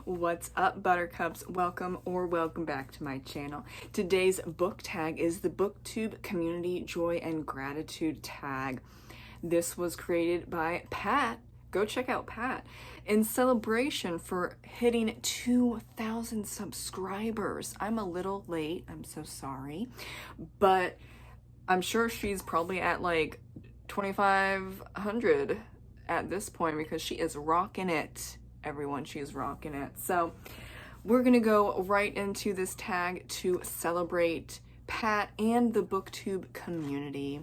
What's up, buttercups? Welcome back to my channel. Today's book tag is the BookTube Community Joy and Gratitude tag. This was created by Pat. Go check out Pat in celebration for hitting 2,000 subscribers. I'm a little late, I'm so sorry, but I'm sure she's probably at like 2,500 at this point because she is rocking it. Everyone, she's rocking it. So we're gonna go right into this tag to celebrate Pat and the BookTube community.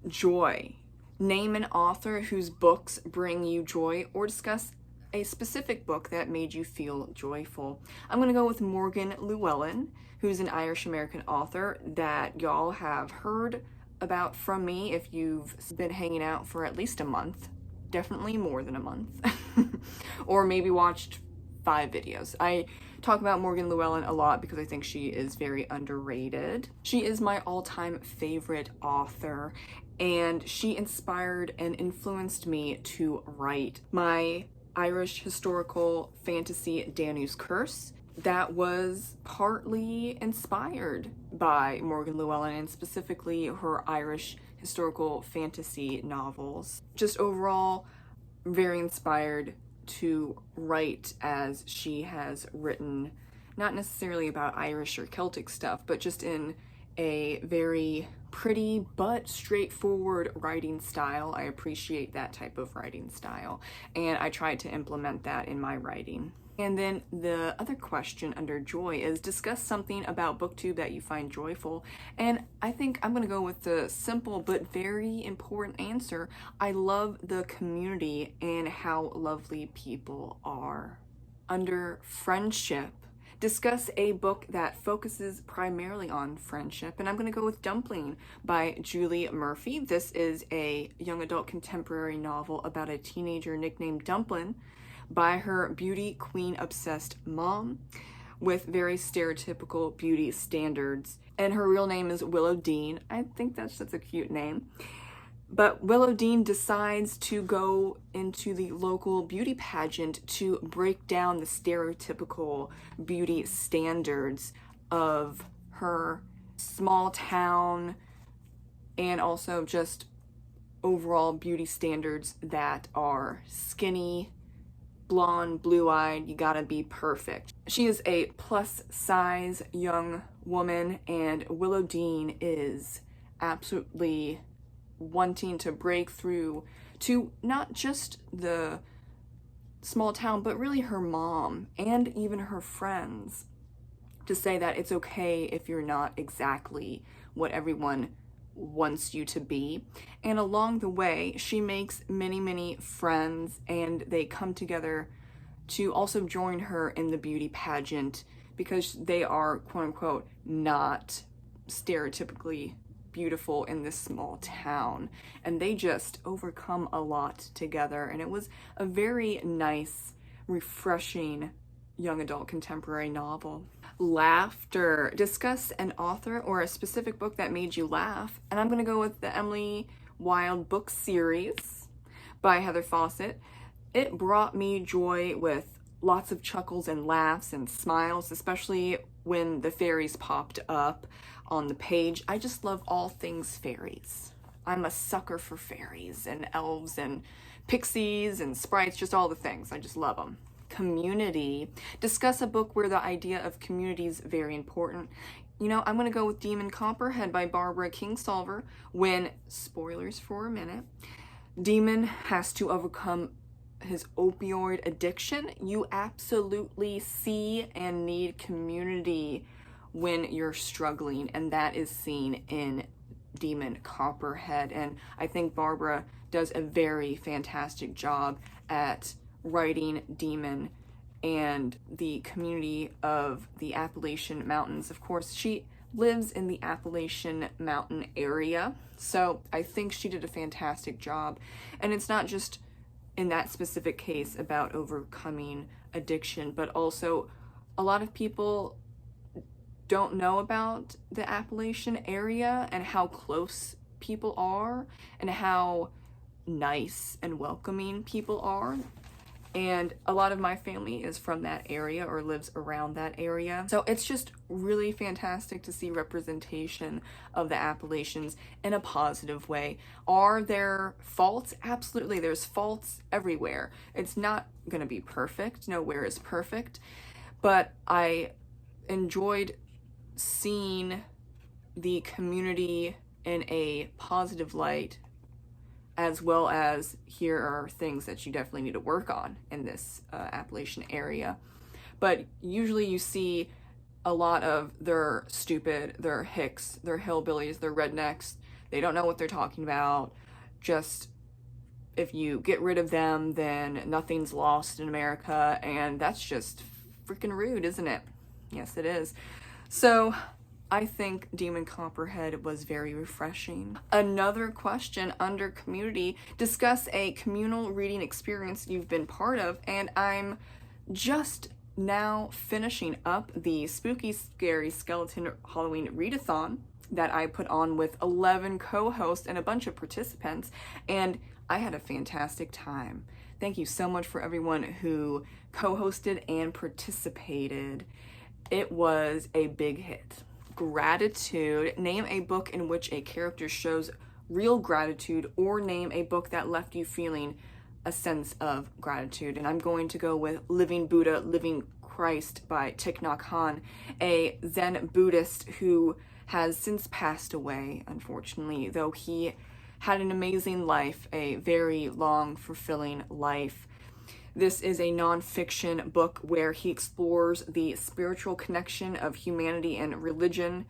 Joy. Name an author whose books bring you joy or discuss a specific book that made you feel joyful. I'm gonna go with Morgan Llewellyn, who's an Irish-American author that y'all have heard about from me if you've been hanging out for at least a month. Definitely more than a month. Or maybe watched 5 videos. I talk about Morgan Llewellyn a lot because I think she is very underrated. She is my all-time favorite author, and she inspired and influenced me to write my Irish historical fantasy Danu's Curse. That was partly inspired by Morgan Llewellyn and specifically her Irish historical fantasy novels. Just overall, very inspired to write as she has written, not necessarily about Irish or Celtic stuff, but just in a very pretty but straightforward writing style. I appreciate that type of writing style, and I tried to implement that in my writing. And then the other question under joy is discuss something about BookTube that you find joyful. And I think I'm gonna go with the simple but very important answer. I love the community and how lovely people are. Under friendship, discuss a book that focuses primarily on friendship. And I'm gonna go with Dumpling by Julie Murphy. This is a young adult contemporary novel about a teenager nicknamed Dumpling by her beauty queen obsessed mom with very stereotypical beauty standards. And her real name is Willow Dean. I think that's just a cute name. But Willow Dean decides to go into the local beauty pageant to break down the stereotypical beauty standards of her small town and also just overall beauty standards that are skinny, blonde, blue-eyed, you gotta be perfect. She is a plus-size young woman, and Willow Dean is absolutely wanting to break through to not just the small town, but really her mom and even her friends, to say that it's okay if you're not exactly what everyone wants you to be. And along the way, she makes many friends, and they come together to also join her in the beauty pageant because they are quote-unquote not stereotypically beautiful in this small town, and they just overcome a lot together. And it was a very nice, refreshing young adult contemporary novel. Laughter. Discuss an author or a specific book that made you laugh. And I'm gonna go with the Emily Wilde book series by Heather Fawcett. It brought me joy with lots of chuckles and laughs and smiles, especially when the fairies popped up on the page. I just love all things fairies. I'm a sucker for fairies and elves and pixies and sprites, just all the things. I just love them. Community. Discuss a book where the idea of community is very important. You know, I'm gonna go with Demon Copperhead by Barbara Kingsolver. When, spoilers for a minute, Demon has to overcome his opioid addiction, you absolutely see and need community when you're struggling, and that is seen in Demon Copperhead. And I think Barbara does a very fantastic job at writing Demon and the community of the Appalachian Mountains. Of course, she lives in the Appalachian Mountain area, so I think she did a fantastic job. And it's not just in that specific case about overcoming addiction, but also a lot of people don't know about the Appalachian area and how close people are and how nice and welcoming people are. and a lot of my family is from that area or lives around that area. So it's just really fantastic to see representation of the Appalachians in a positive way. Are there faults? Absolutely, there's faults everywhere. It's not going to be perfect. Nowhere is perfect. But I enjoyed seeing the community in a positive light, as well as here are things that you definitely need to work on in this Appalachian area. But usually you see a lot of they're stupid, they're hicks, they're hillbillies, they're rednecks, they don't know what they're talking about. Just if you get rid of them, then nothing's lost in America, and that's just freaking rude, isn't it? Yes, it is. So I think Demon Copperhead was very refreshing. Another question under community: discuss a communal reading experience you've been part of. And I'm just now finishing up the Spooky Scary Skeleton Halloween readathon that I put on with 11 co-hosts and a bunch of participants, and I had a fantastic time. Thank you so much for everyone who co-hosted and participated. It was a big hit. Gratitude. Name a book in which a character shows real gratitude, or name a book that left you feeling a sense of gratitude. And I'm going to go with Living Buddha, Living Christ by Thich Nhat Hanh, a Zen Buddhist who has since passed away, unfortunately, though he had an amazing life, a very long, fulfilling life. This is a nonfiction book where he explores the spiritual connection of humanity and religion,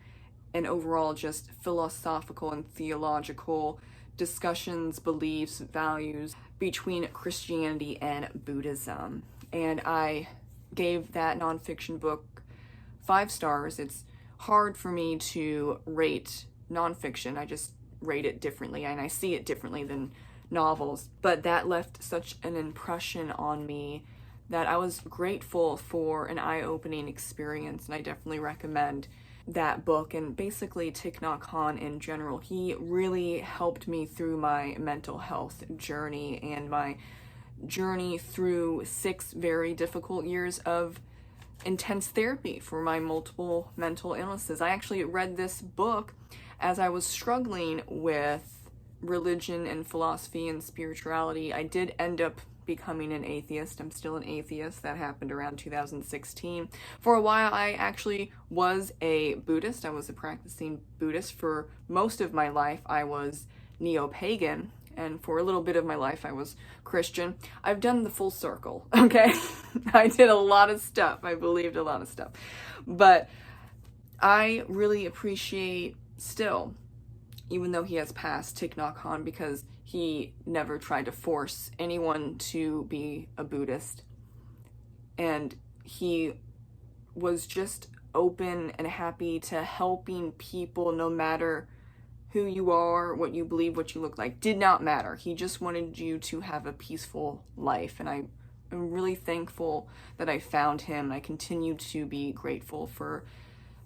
and overall just philosophical and theological discussions, beliefs, values between Christianity and Buddhism. And I gave that nonfiction book 5 stars. It's hard for me to rate nonfiction. I just rate it differently, and I see it differently than novels, but that left such an impression on me that I was grateful for an eye-opening experience, and I definitely recommend that book. And basically Thich Nhat Hanh in general, he really helped me through my mental health journey and my journey through 6 very difficult years of intense therapy for my multiple mental illnesses. I actually read this book as I was struggling with religion and philosophy and spirituality. I did end up becoming an atheist. I'm still an atheist. That happened around 2016. For a while, I actually was a Buddhist. I was a practicing Buddhist. For most of my life, I was neo-pagan, and for a little bit of my life, I was Christian. I've done the full circle, okay? I did a lot of stuff. I believed a lot of stuff. But I really appreciate still, even though he has passed, Thich Nhat Hanh, because he never tried to force anyone to be a Buddhist. And he was just open and happy to helping people, no matter who you are, what you believe, what you look like. Did not matter. He just wanted you to have a peaceful life. And I am really thankful that I found him. I continue to be grateful for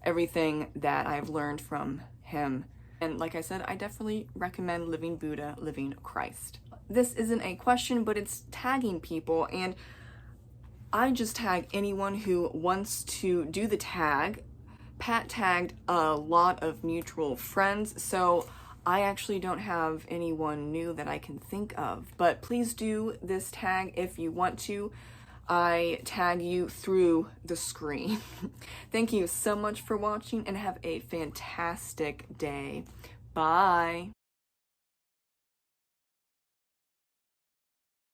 everything that I've learned from him. And like I said, I definitely recommend Living Buddha, Living Christ. This isn't a question, but it's tagging people, and I just tag anyone who wants to do the tag. Pat tagged a lot of mutual friends, so I actually don't have anyone new that I can think of, but please do this tag if you want to. I tag you through the screen. Thank you so much for watching, and have a fantastic day. Bye.